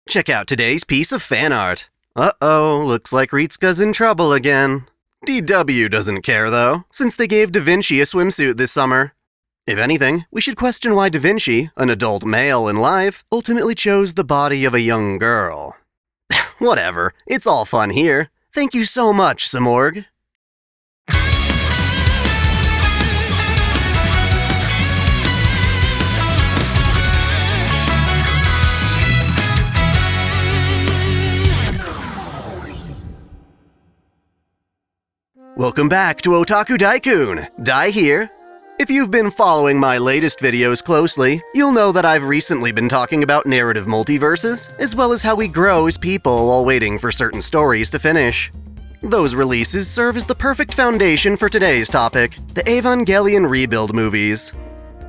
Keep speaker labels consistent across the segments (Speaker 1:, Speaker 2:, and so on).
Speaker 1: Check out today's piece of fan art. Uh-oh, looks like Ritsuka's in trouble again. DW doesn't care though, since they gave Da Vinci a swimsuit this summer. If anything, we should question why Da Vinci, an adult male in life, ultimately chose the body of a young girl. Whatever, it's all fun here. Thank you so much, Samorg. Welcome back to OtakuDaiKun, Dai here. If you've been following my latest videos closely, you'll know that I've recently been talking about narrative multiverses, as well as how we grow as people while waiting for certain stories to finish. Those releases serve as the perfect foundation for today's topic, the Evangelion rebuild movies.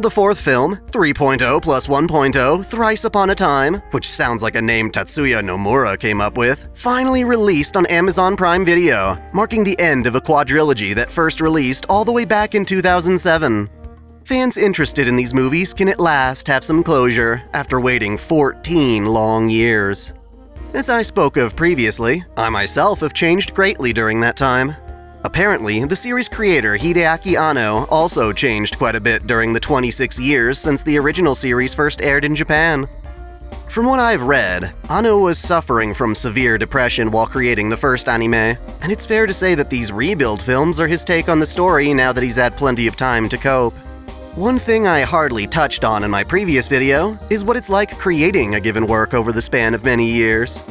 Speaker 1: The fourth film, 3.0 plus 1.0, Thrice Upon a Time, which sounds like a name Tatsuya Nomura came up with, finally released on Amazon Prime Video, marking the end of a quadrilogy that first released all the way back in 2007. Fans interested in these movies can at last have some closure after waiting 14 long years. As I spoke of previously, I myself have changed greatly during that time. Apparently, the series creator Hideaki Anno also changed quite a bit during the 26 years since the original series first aired in Japan. From what I've read, Anno was suffering from severe depression while creating the first anime, and it's fair to say that these rebuild films are his take on the story now that he's had plenty of time to cope. One thing I hardly touched on in my previous video is what it's like creating a given work over the span of many years.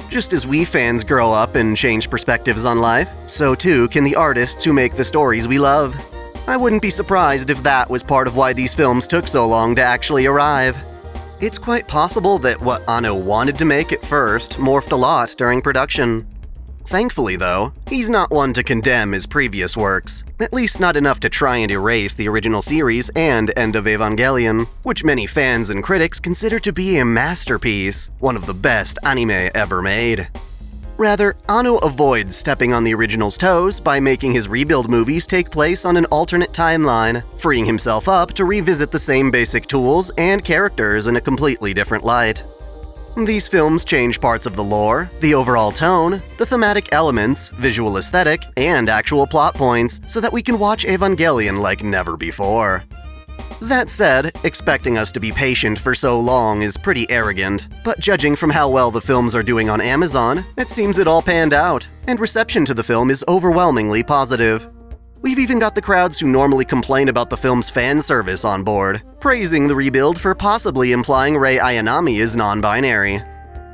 Speaker 1: Just as we fans grow up and change perspectives on life, so too can the artists who make the stories we love. I wouldn't be surprised if that was part of why these films took so long to actually arrive. It's quite possible that what Anno wanted to make at first morphed a lot during production. Thankfully though, he's not one to condemn his previous works, at least not enough to try and erase the original series and end of Evangelion, which many fans and critics consider to be a masterpiece, one of the best anime ever made. Rather, Anno avoids stepping on the original's toes by making his rebuild movies take place on an alternate timeline, freeing himself up to revisit the same basic tools and characters in a completely different light. These films change parts of the lore, the overall tone, the thematic elements, visual aesthetic, and actual plot points so that we can watch Evangelion like never before. That said, expecting us to be patient for so long is pretty arrogant, but judging from how well the films are doing on Amazon, it seems it all panned out, and reception to the film is overwhelmingly positive. We've even got the crowds who normally complain about the film's fan service on board, praising the rebuild for possibly implying Rei Ayanami is non-binary.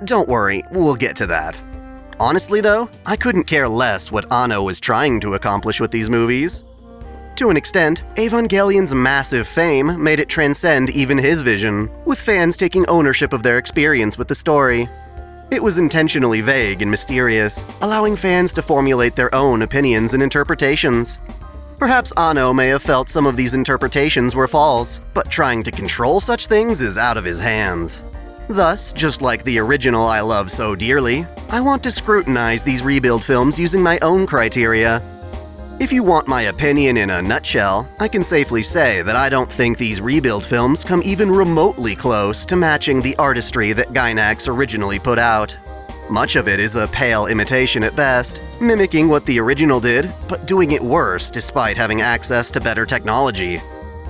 Speaker 1: Don't worry, we'll get to that. Honestly though, I couldn't care less what Anno was trying to accomplish with these movies. To an extent, Evangelion's massive fame made it transcend even his vision, with fans taking ownership of their experience with the story. It was intentionally vague and mysterious, allowing fans to formulate their own opinions and interpretations. Perhaps Anno may have felt some of these interpretations were false, but trying to control such things is out of his hands. Thus, just like the original I love so dearly, I want to scrutinize these rebuild films using my own criteria. If you want my opinion in a nutshell, I can safely say that I don't think these rebuild films come even remotely close to matching the artistry that Gainax originally put out. Much of it is a pale imitation at best, mimicking what the original did, but doing it worse despite having access to better technology.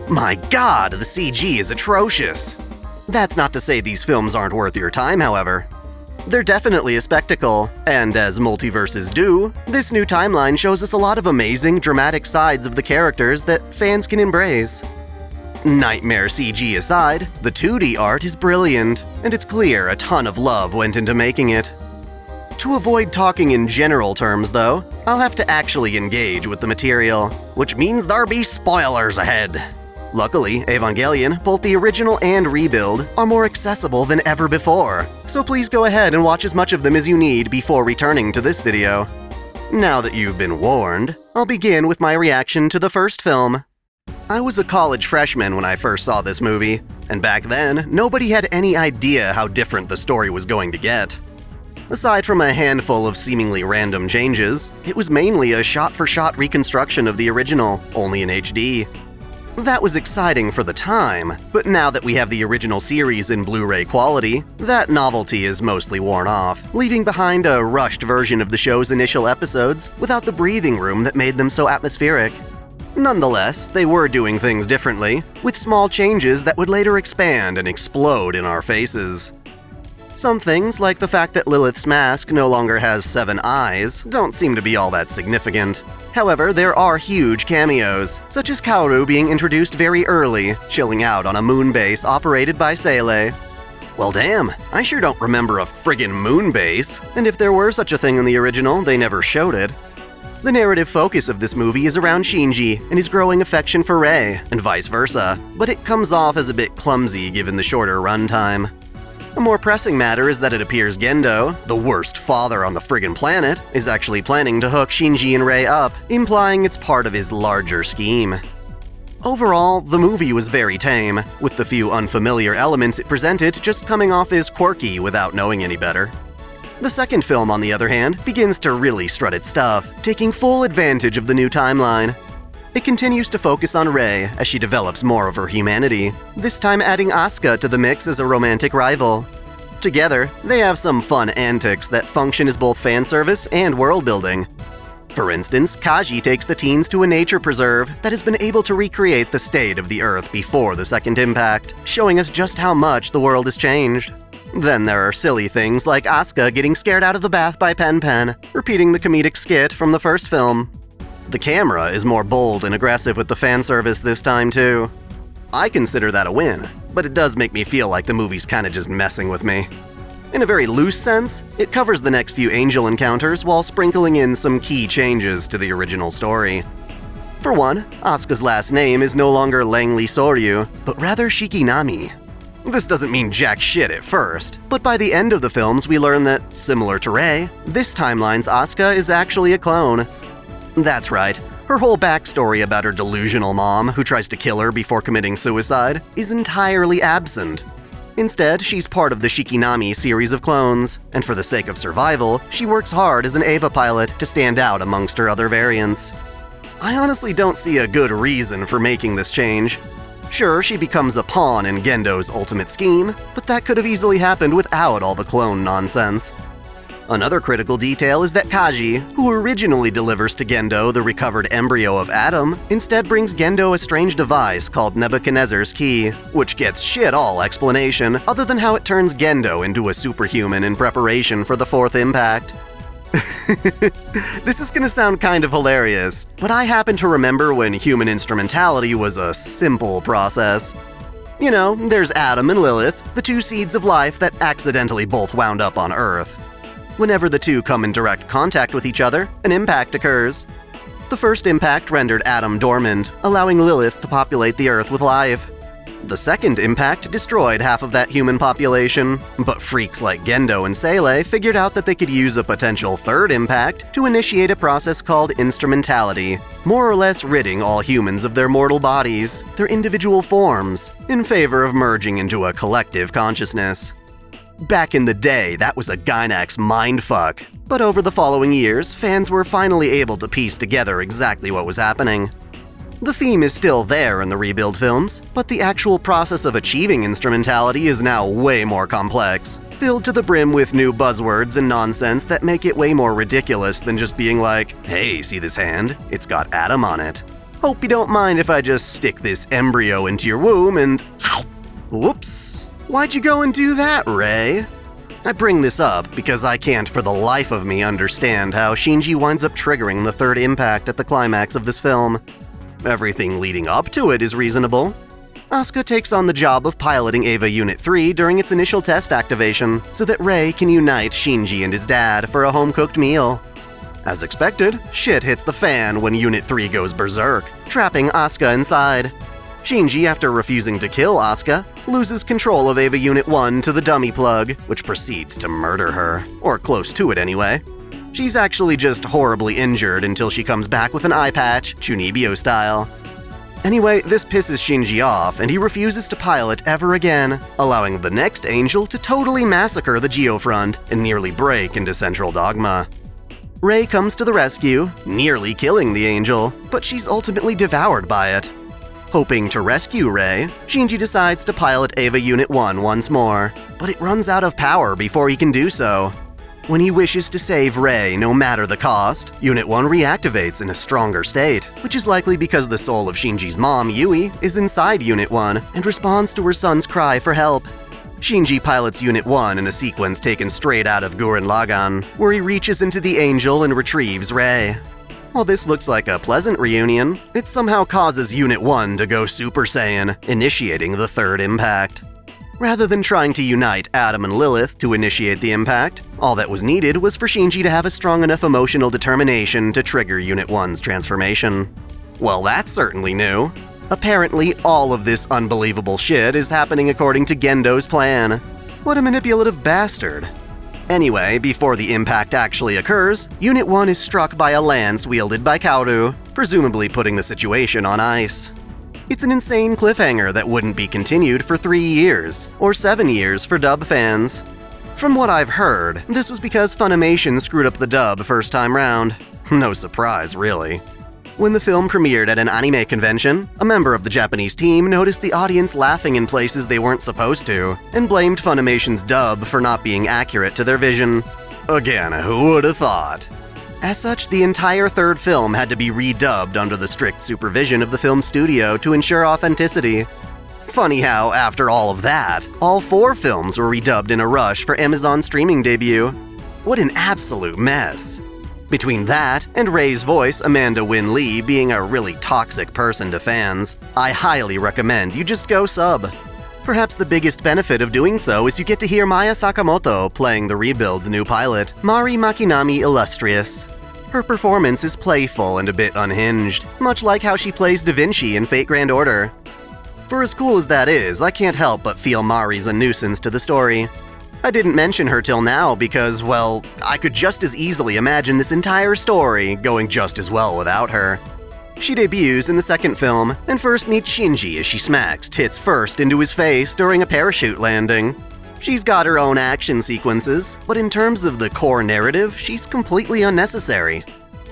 Speaker 1: My god, the CG is atrocious! That's not to say these films aren't worth your time, however. They're definitely a spectacle, and as multiverses do, this new timeline shows us a lot of amazing, dramatic sides of the characters that fans can embrace. Nightmare CG aside, the 2D art is brilliant, and it's clear a ton of love went into making it. To avoid talking in general terms though, I'll have to actually engage with the material, which means there'll be spoilers ahead. Luckily, Evangelion, both the original and rebuild, are more accessible than ever before, so please go ahead and watch as much of them as you need before returning to this video. Now that you've been warned, I'll begin with my reaction to the first film. I was a college freshman when I first saw this movie, and back then, nobody had any idea how different the story was going to get. Aside from a handful of seemingly random changes, it was mainly a shot-for-shot reconstruction of the original, only in HD. That was exciting for the time, but now that we have the original series in Blu-ray quality, that novelty is mostly worn off, leaving behind a rushed version of the show's initial episodes without the breathing room that made them so atmospheric. Nonetheless, they were doing things differently, with small changes that would later expand and explode in our faces. Some things, like the fact that Lilith's mask no longer has 7 eyes, don't seem to be all that significant. However, there are huge cameos, such as Kaoru being introduced very early, chilling out on a moon base operated by Seele. Well damn, I sure don't remember a friggin' moon base, and if there were such a thing in the original, they never showed it. The narrative focus of this movie is around Shinji and his growing affection for Rei, and vice versa, but it comes off as a bit clumsy given the shorter runtime. A more pressing matter is that it appears Gendo, the worst father on the friggin' planet, is actually planning to hook Shinji and Rei up, implying it's part of his larger scheme. Overall, the movie was very tame, with the few unfamiliar elements it presented just coming off as quirky without knowing any better. The second film, on the other hand, begins to really strut its stuff, taking full advantage of the new timeline. It continues to focus on Rei as she develops more of her humanity, this time adding Asuka to the mix as a romantic rival. Together, they have some fun antics that function as both fan service and world building. For instance, Kaji takes the teens to a nature preserve that has been able to recreate the state of the Earth before the second impact, showing us just how much the world has changed. Then there are silly things like Asuka getting scared out of the bath by Pen Pen, repeating the comedic skit from the first film. The camera is more bold and aggressive with the fan service this time too. I consider that a win, but it does make me feel like the movie's kinda just messing with me. In a very loose sense, it covers the next few angel encounters while sprinkling in some key changes to the original story. For one, Asuka's last name is no longer Langley Soryu, but rather Shikinami. This doesn't mean jack shit at first, but by the end of the films we learn that, similar to Rei, this timeline's Asuka is actually a clone. That's right, her whole backstory about her delusional mom, who tries to kill her before committing suicide, is entirely absent. Instead, she's part of the Shikinami series of clones, and for the sake of survival, she works hard as an Eva pilot to stand out amongst her other variants. I honestly don't see a good reason for making this change. Sure, she becomes a pawn in Gendo's ultimate scheme, but that could have easily happened without all the clone nonsense. Another critical detail is that Kaji, who originally delivers to Gendo the recovered embryo of Adam, instead brings Gendo a strange device called Nebuchadnezzar's Key, which gets shit all explanation other than how it turns Gendo into a superhuman in preparation for the fourth impact. This is gonna sound kind of hilarious, but I happen to remember when human instrumentality was a simple process. You know, there's Adam and Lilith, the two seeds of life that accidentally both wound up on Earth. Whenever the two come in direct contact with each other, an impact occurs. The first impact rendered Adam dormant, allowing Lilith to populate the Earth with life. The second impact destroyed half of that human population, but freaks like Gendo and Seele figured out that they could use a potential third impact to initiate a process called instrumentality, more or less ridding all humans of their mortal bodies, their individual forms, in favor of merging into a collective consciousness. Back in the day, that was a Gynax mindfuck, but over the following years, fans were finally able to piece together exactly what was happening. The theme is still there in the rebuild films, but the actual process of achieving instrumentality is now way more complex, filled to the brim with new buzzwords and nonsense that make it way more ridiculous than just being like, hey, see this hand? It's got Adam on it. Hope you don't mind if I just stick this embryo into your womb and... Whoops. Why'd you go and do that, Rei? I bring this up because I can't for the life of me understand how Shinji winds up triggering the third impact at the climax of this film. Everything leading up to it is reasonable. Asuka takes on the job of piloting Eva Unit 3 during its initial test activation so that Rei can unite Shinji and his dad for a home-cooked meal. As expected, shit hits the fan when Unit 3 goes berserk, trapping Asuka inside. Shinji, after refusing to kill Asuka, loses control of Eva Unit 1 to the dummy plug, which proceeds to murder her, or close to it anyway. She's actually just horribly injured until she comes back with an eye patch, Chunibyo style. Anyway, this pisses Shinji off, and he refuses to pilot ever again, allowing the next angel to totally massacre the Geofront and nearly break into Central Dogma. Rei comes to the rescue, nearly killing the angel, but she's ultimately devoured by it. Hoping to rescue Rei, Shinji decides to pilot Eva Unit 1 once more, but it runs out of power before he can do so. When he wishes to save Rei no matter the cost, Unit 1 reactivates in a stronger state, which is likely because the soul of Shinji's mom, Yui, is inside Unit 1 and responds to her son's cry for help. Shinji pilots Unit 1 in a sequence taken straight out of Gurren Lagann, where he reaches into the Angel and retrieves Rei. While this looks like a pleasant reunion, it somehow causes Unit 1 to go Super Saiyan, initiating the third impact. Rather than trying to unite Adam and Lilith to initiate the impact, all that was needed was for Shinji to have a strong enough emotional determination to trigger Unit 1's transformation. Well, that's certainly new. Apparently, all of this unbelievable shit is happening according to Gendo's plan. What a manipulative bastard. Anyway, before the impact actually occurs, Unit 1 is struck by a lance wielded by Kaoru, presumably putting the situation on ice. It's an insane cliffhanger that wouldn't be continued for 3 years, or 7 years for dub fans. From what I've heard, this was because Funimation screwed up the dub first time round. No surprise, really. When the film premiered at an anime convention, a member of the Japanese team noticed the audience laughing in places they weren't supposed to, and blamed Funimation's dub for not being accurate to their vision. Again, who would have thought? As such, the entire third film had to be redubbed under the strict supervision of the film studio to ensure authenticity. Funny how, after all of that, all 4 films were redubbed in a rush for Amazon's streaming debut. What an absolute mess. Between that and Rei's voice, Amanda Wynn Lee, being a really toxic person to fans, I highly recommend you just go sub. Perhaps the biggest benefit of doing so is you get to hear Maya Sakamoto playing the Rebuild's new pilot, Mari Makinami Illustrious. Her performance is playful and a bit unhinged, much like how she plays Da Vinci in Fate Grand Order. For as cool as that is, I can't help but feel Mari's a nuisance to the story. I didn't mention her till now because, well, I could just as easily imagine this entire story going just as well without her. She debuts in the second film, and first meets Shinji as she smacks tits first into his face during a parachute landing. She's got her own action sequences, but in terms of the core narrative, she's completely unnecessary.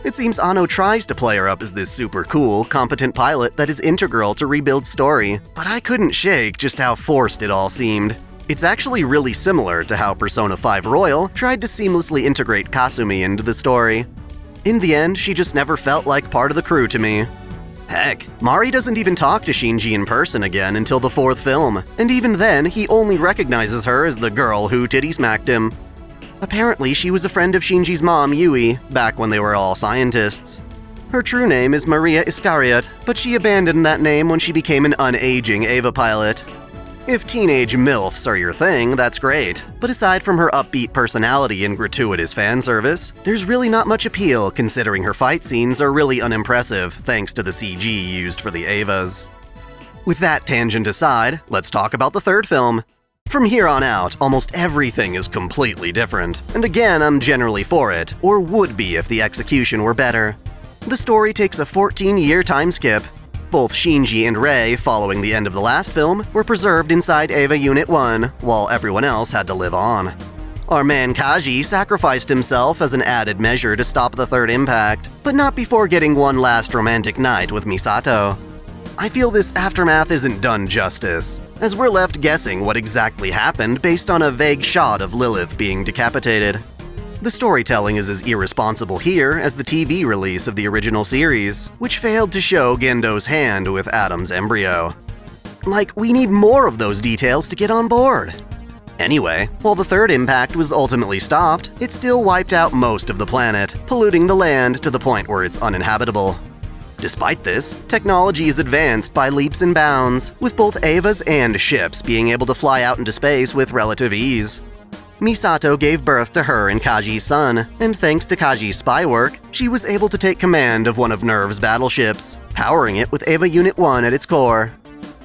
Speaker 1: It seems Anno tries to play her up as this super cool, competent pilot that is integral to Rebuild's story, but I couldn't shake just how forced it all seemed. It's actually really similar to how Persona 5 Royal tried to seamlessly integrate Kasumi into the story. In the end, she just never felt like part of the crew to me. Heck, Mari doesn't even talk to Shinji in person again until the 4th film, and even then, he only recognizes her as the girl who titty-smacked him. Apparently, she was a friend of Shinji's mom, Yui, back when they were all scientists. Her true name is Maria Iscariot, but she abandoned that name when she became an unaging Eva pilot. If teenage MILFs are your thing, that's great, but aside from her upbeat personality and gratuitous fan service, there's really not much appeal considering her fight scenes are really unimpressive thanks to the CG used for the Evas. With that tangent aside, let's talk about the third film. From here on out, almost everything is completely different, and again, I'm generally for it, or would be if the execution were better. The story takes a 14-year time skip. Both Shinji and Rei, following the end of the last film, were preserved inside Eva Unit 1, while everyone else had to live on. Our man Kaji sacrificed himself as an added measure to stop the third impact, but not before getting one last romantic night with Misato. I feel this aftermath isn't done justice, as we're left guessing what exactly happened based on a vague shot of Lilith being decapitated. The storytelling is as irresponsible here as the TV release of the original series, which failed to show Gendo's hand with Adam's embryo. Like, we need more of those details to get on board. Anyway, while the third impact was ultimately stopped, it still wiped out most of the planet, polluting the land to the point where it's uninhabitable. Despite this, technology is advanced by leaps and bounds, with both Evas and ships being able to fly out into space with relative ease. Misato gave birth to her and Kaji's son, and thanks to Kaji's spy work, she was able to take command of one of NERV's battleships, powering it with Eva Unit 1 at its core.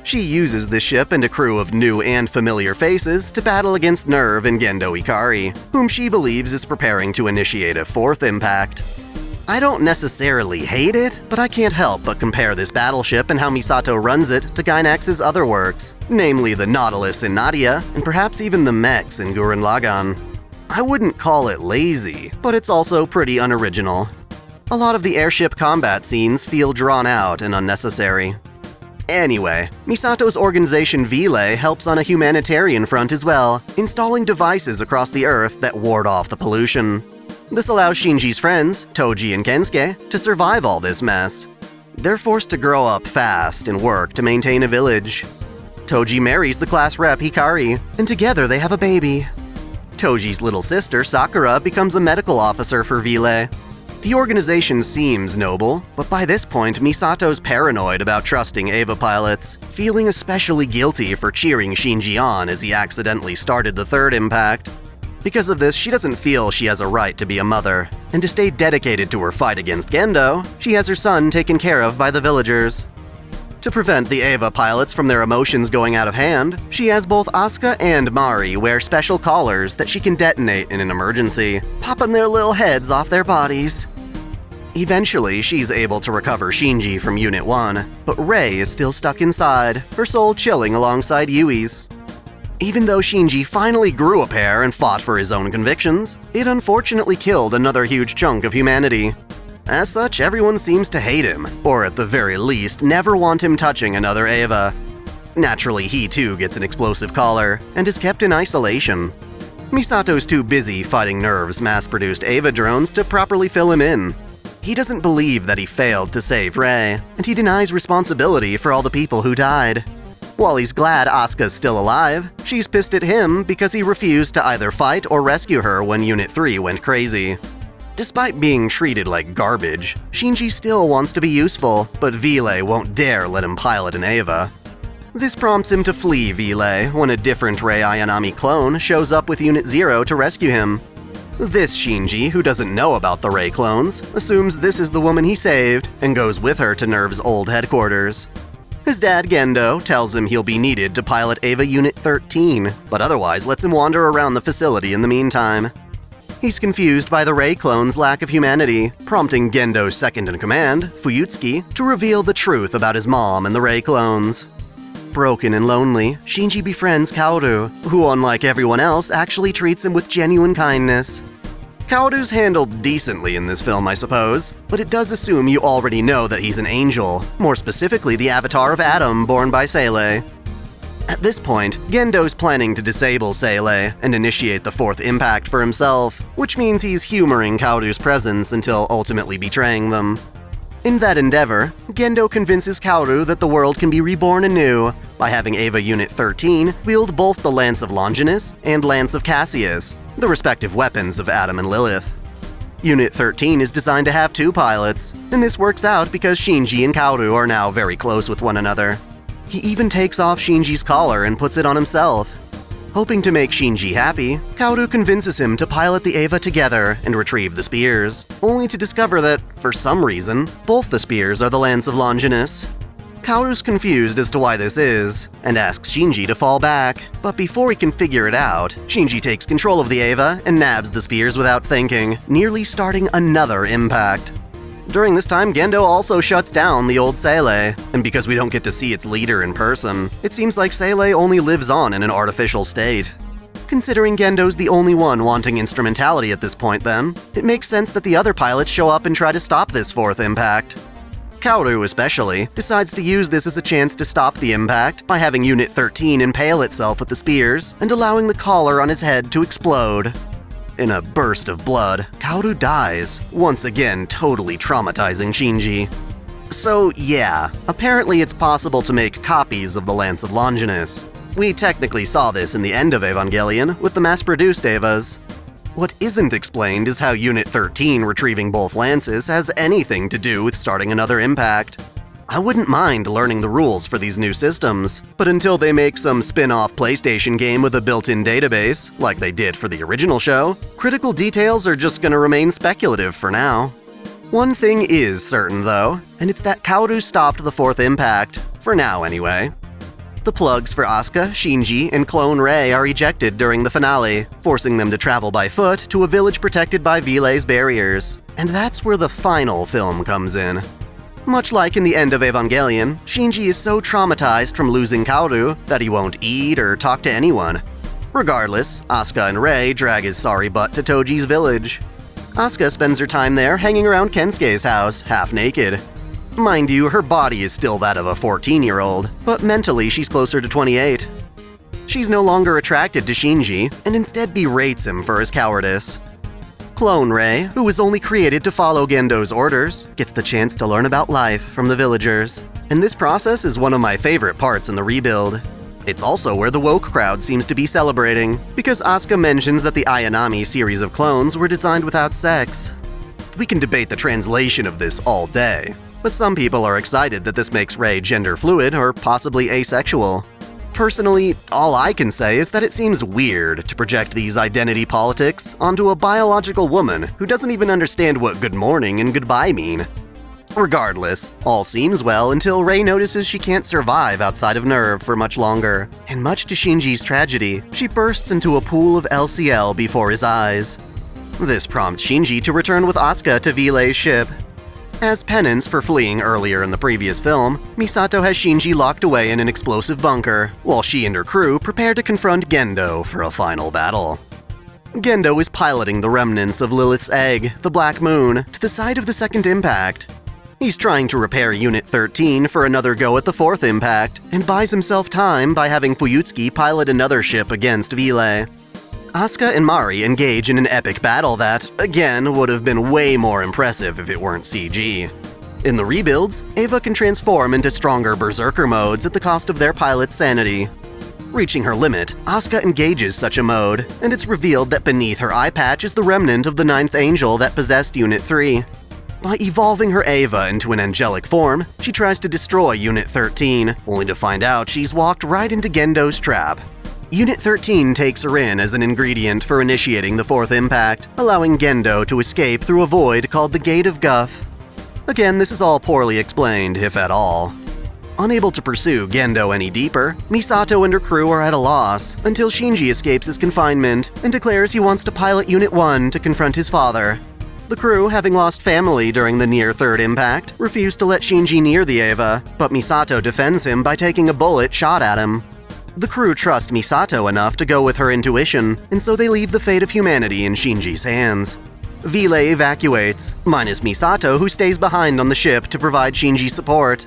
Speaker 1: She uses this ship and a crew of new and familiar faces to battle against NERV and Gendo Ikari, whom she believes is preparing to initiate a fourth impact. I don't necessarily hate it, but I can't help but compare this battleship and how Misato runs it to Gainax's other works, namely the Nautilus in Nadia, and perhaps even the mechs in Gurren Lagann. I wouldn't call it lazy, but it's also pretty unoriginal. A lot of the airship combat scenes feel drawn out and unnecessary. Anyway, Misato's organization Vile helps on a humanitarian front as well, installing devices across the Earth that ward off the pollution. This allows Shinji's friends, Toji and Kensuke, to survive all this mess. They're forced to grow up fast and work to maintain a village. Toji marries the class rep Hikari, and together they have a baby. Toji's little sister, Sakura, becomes a medical officer for Vile. The organization seems noble, but by this point, Misato's paranoid about trusting Eva pilots, feeling especially guilty for cheering Shinji on as he accidentally started the third impact. Because of this, she doesn't feel she has a right to be a mother, and to stay dedicated to her fight against Gendo, she has her son taken care of by the villagers. To prevent the Eva pilots from their emotions going out of hand, she has both Asuka and Mari wear special collars that she can detonate in an emergency, popping their little heads off their bodies. Eventually, she's able to recover Shinji from Unit 1, but Rei is still stuck inside, her soul chilling alongside Yui's. Even though Shinji finally grew a pair and fought for his own convictions, it unfortunately killed another huge chunk of humanity. As such, everyone seems to hate him, or at the very least, never want him touching another Eva. Naturally, he too gets an explosive collar, and is kept in isolation. Misato's too busy fighting Nerve's mass-produced Eva drones to properly fill him in. He doesn't believe that he failed to save Rei, and he denies responsibility for all the people who died. While he's glad Asuka's still alive, she's pissed at him because he refused to either fight or rescue her when Unit 3 went crazy. Despite being treated like garbage, Shinji still wants to be useful, but Vile won't dare let him pilot an Eva. This prompts him to flee Vile when a different Rei Ayanami clone shows up with Unit 0 to rescue him. This Shinji, who doesn't know about the Rei clones, assumes this is the woman he saved and goes with her to Nerve's old headquarters. His dad, Gendo, tells him he'll be needed to pilot Eva Unit 13, but otherwise lets him wander around the facility in the meantime. He's confused by the Rei clone's lack of humanity, prompting Gendo's second-in-command, Fuyutsuki, to reveal the truth about his mom and the Rei clones. Broken and lonely, Shinji befriends Kaoru, who, unlike everyone else, actually treats him with genuine kindness. Kaoru's handled decently in this film, I suppose, but it does assume you already know that he's an angel, more specifically the avatar of Adam born by Seele. At this point, Gendo's planning to disable Seele and initiate the fourth impact for himself, which means he's humoring Kaoru's presence until ultimately betraying them. In that endeavor, Gendo convinces Kaoru that the world can be reborn anew by having Eva Unit 13 wield both the Lance of Longinus and Lance of Cassius, the respective weapons of Adam and Lilith. Unit 13 is designed to have 2 pilots, and this works out because Shinji and Kaoru are now very close with one another. He even takes off Shinji's collar and puts it on himself. Hoping to make Shinji happy, Kaoru convinces him to pilot the Eva together and retrieve the spears, only to discover that, for some reason, both the spears are the Lance of Longinus. Kaoru's confused as to why this is, and asks Shinji to fall back, but before he can figure it out, Shinji takes control of the Eva and nabs the spears without thinking, nearly starting another impact. During this time, Gendo also shuts down the old Seele, and because we don't get to see its leader in person, it seems like Seele only lives on in an artificial state. Considering Gendo's the only one wanting instrumentality at this point then, it makes sense that the other pilots show up and try to stop this fourth impact. Kaoru, especially, decides to use this as a chance to stop the impact by having Unit 13 impale itself with the spears and allowing the collar on his head to explode. In a burst of blood, Kaoru dies, once again totally traumatizing Shinji. So yeah, apparently it's possible to make copies of the Lance of Longinus. We technically saw this in the end of Evangelion with the mass-produced Evas. What isn't explained is how Unit 13 retrieving both lances has anything to do with starting another impact. I wouldn't mind learning the rules for these new systems, but until they make some spin-off PlayStation game with a built-in database, like they did for the original show, critical details are just gonna remain speculative for now. One thing is certain though, and it's that Kaoru stopped the fourth impact, for now anyway. The plugs for Asuka, Shinji, and Clone Rei are ejected during the finale, forcing them to travel by foot to a village protected by Vile's barriers. And that's where the final film comes in. Much like in the end of Evangelion, Shinji is so traumatized from losing Kaoru that he won't eat or talk to anyone. Regardless, Asuka and Rei drag his sorry butt to Toji's village. Asuka spends her time there hanging around Kensuke's house, half naked. Mind you, her body is still that of a 14-year-old, but mentally she's closer to 28. She's no longer attracted to Shinji, and instead berates him for his cowardice. Clone Rei, who was only created to follow Gendo's orders, gets the chance to learn about life from the villagers. And this process is one of my favorite parts in the rebuild. It's also where the woke crowd seems to be celebrating, because Asuka mentions that the Ayanami series of clones were designed without sex. We can debate the translation of this all day, but some people are excited that this makes Rei gender fluid or possibly asexual. Personally, all I can say is that it seems weird to project these identity politics onto a biological woman who doesn't even understand what good morning and goodbye mean. Regardless, all seems well until Rei notices she can't survive outside of Nerve for much longer, and much to Shinji's tragedy, she bursts into a pool of LCL before his eyes. This prompts Shinji to return with Asuka to Vilei's ship. As penance for fleeing earlier in the previous film, Misato has Shinji locked away in an explosive bunker, while she and her crew prepare to confront Gendo for a final battle. Gendo is piloting the remnants of Lilith's egg, the Black Moon, to the site of the second impact. He's trying to repair Unit 13 for another go at the fourth impact, and buys himself time by having Fuyutsuki pilot another ship against Vilei. Asuka and Mari engage in an epic battle that, again, would have been way more impressive if it weren't CG. In the rebuilds, Eva can transform into stronger berserker modes at the cost of their pilot's sanity. Reaching her limit, Asuka engages such a mode, and it's revealed that beneath her eye patch is the remnant of the ninth angel that possessed Unit 3. By evolving her Eva into an angelic form, she tries to destroy Unit 13, only to find out she's walked right into Gendo's trap. Unit 13 takes her in as an ingredient for initiating the fourth impact, allowing Gendo to escape through a void called the Gate of Guff. Again, this is all poorly explained, if at all. Unable to pursue Gendo any deeper, Misato and her crew are at a loss until Shinji escapes his confinement and declares he wants to pilot Unit 1 to confront his father. The crew, having lost family during the near third impact, refuse to let Shinji near the Eva, but Misato defends him by taking a bullet shot at him. The crew trust Misato enough to go with her intuition, and so they leave the fate of humanity in Shinji's hands. Vilei evacuates, minus Misato, who stays behind on the ship to provide Shinji support.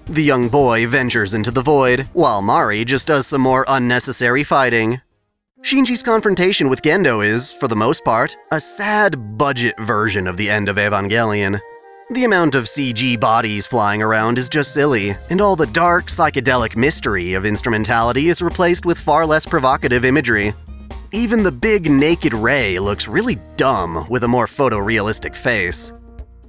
Speaker 1: The young boy ventures into the void, while Mari just does some more unnecessary fighting. Shinji's confrontation with Gendo is, for the most part, a sad budget version of the end of Evangelion. The amount of CG bodies flying around is just silly, and all the dark, psychedelic mystery of instrumentality is replaced with far less provocative imagery. Even the big naked Rei looks really dumb with a more photorealistic face.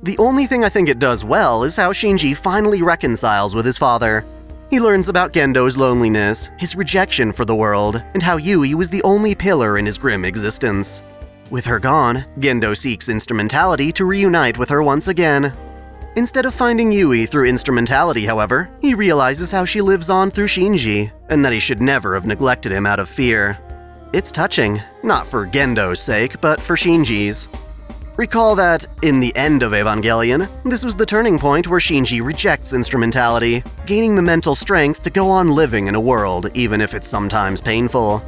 Speaker 1: The only thing I think it does well is how Shinji finally reconciles with his father. He learns about Gendo's loneliness, his rejection for the world, and how Yui was the only pillar in his grim existence. With her gone, Gendo seeks instrumentality to reunite with her once again. Instead of finding Yui through instrumentality, however, he realizes how she lives on through Shinji, and that he should never have neglected him out of fear. It's touching, not for Gendo's sake, but for Shinji's. Recall that, in the end of Evangelion, this was the turning point where Shinji rejects instrumentality, gaining the mental strength to go on living in a world even if it's sometimes painful.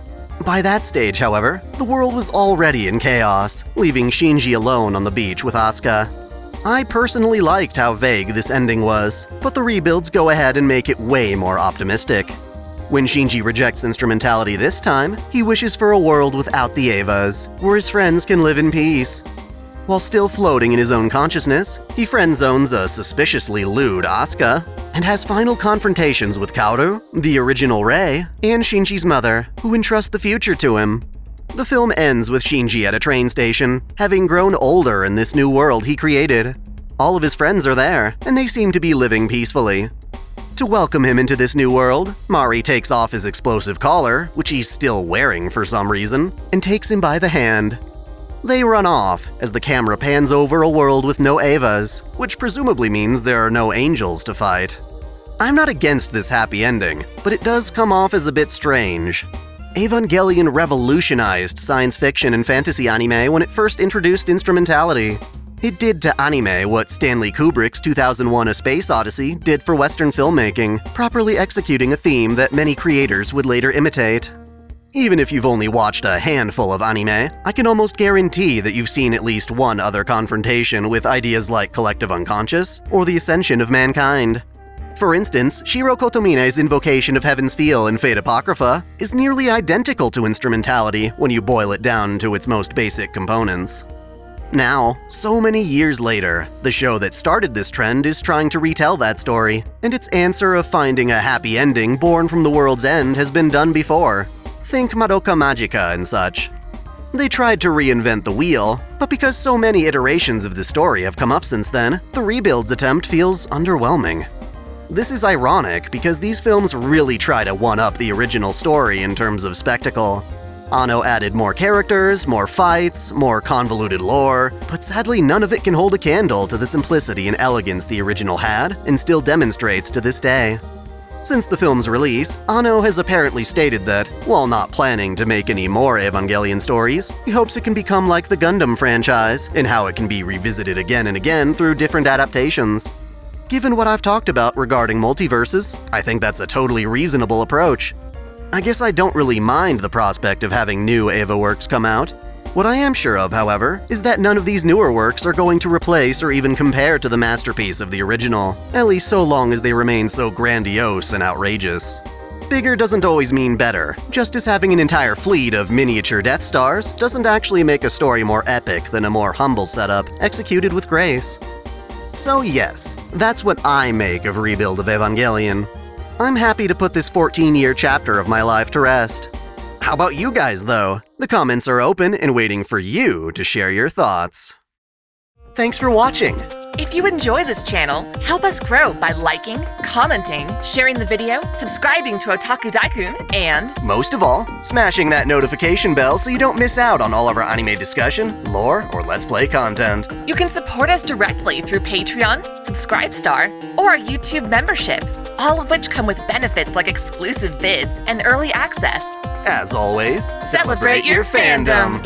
Speaker 1: By that stage, however, the world was already in chaos, leaving Shinji alone on the beach with Asuka. I personally liked how vague this ending was, but the rebuilds go ahead and make it way more optimistic. When Shinji rejects instrumentality this time, he wishes for a world without the Evas, where his friends can live in peace. While still floating in his own consciousness, he friend-zones a suspiciously lewd Asuka, and has final confrontations with Kaoru, the original Rei, and Shinji's mother, who entrust the future to him. The film ends with Shinji at a train station, having grown older in this new world he created. All of his friends are there, and they seem to be living peacefully. To welcome him into this new world, Mari takes off his explosive collar, which he's still wearing for some reason, and takes him by the hand. They run off as the camera pans over a world with no Evas, which presumably means there are no angels to fight. I'm not against this happy ending, but it does come off as a bit strange. Evangelion revolutionized science fiction and fantasy anime when it first introduced instrumentality. It did to anime what Stanley Kubrick's 2001: A Space Odyssey did for Western filmmaking, properly executing a theme that many creators would later imitate. Even if you've only watched a handful of anime, I can almost guarantee that you've seen at least one other confrontation with ideas like collective unconscious or the ascension of mankind. For instance, Shiro Kotomine's invocation of Heaven's Feel in Fate Apocrypha is nearly identical to instrumentality when you boil it down to its most basic components. Now, so many years later, the show that started this trend is trying to retell that story, and its answer of finding a happy ending born from the world's end has been done before. Think Madoka Magica and such. They tried to reinvent the wheel, but because so many iterations of the story have come up since then, the rebuild's attempt feels underwhelming. This is ironic because these films really try to one-up the original story in terms of spectacle. Anno added more characters, more fights, more convoluted lore, but sadly none of it can hold a candle to the simplicity and elegance the original had, and still demonstrates to this day. Since the film's release, Anno has apparently stated that, while not planning to make any more Evangelion stories, he hopes it can become like the Gundam franchise, in how it can be revisited again and again through different adaptations. Given what I've talked about regarding multiverses, I think that's a totally reasonable approach. I guess I don't really mind the prospect of having new EVA works come out. What I am sure of, however, is that none of these newer works are going to replace or even compare to the masterpiece of the original, at least so long as they remain so grandiose and outrageous. Bigger doesn't always mean better, just as having an entire fleet of miniature Death Stars doesn't actually make a story more epic than a more humble setup, executed with grace. So yes, that's what I make of Rebuild of Evangelion. I'm happy to put this 14-year chapter of my life to rest. How about you guys, though? The comments are open and waiting for you to share your thoughts. Thanks for watching!
Speaker 2: If you enjoy this channel, help us grow by liking, commenting, sharing the video, subscribing to OtakuDaiKun, and
Speaker 1: most of all, smashing that notification bell so you don't miss out on all of our anime discussion, lore, or Let's Play content.
Speaker 2: You can support us directly through Patreon, Subscribestar, or our YouTube membership, all of which come with benefits like exclusive vids and early access.
Speaker 1: As always,
Speaker 2: Celebrate your fandom!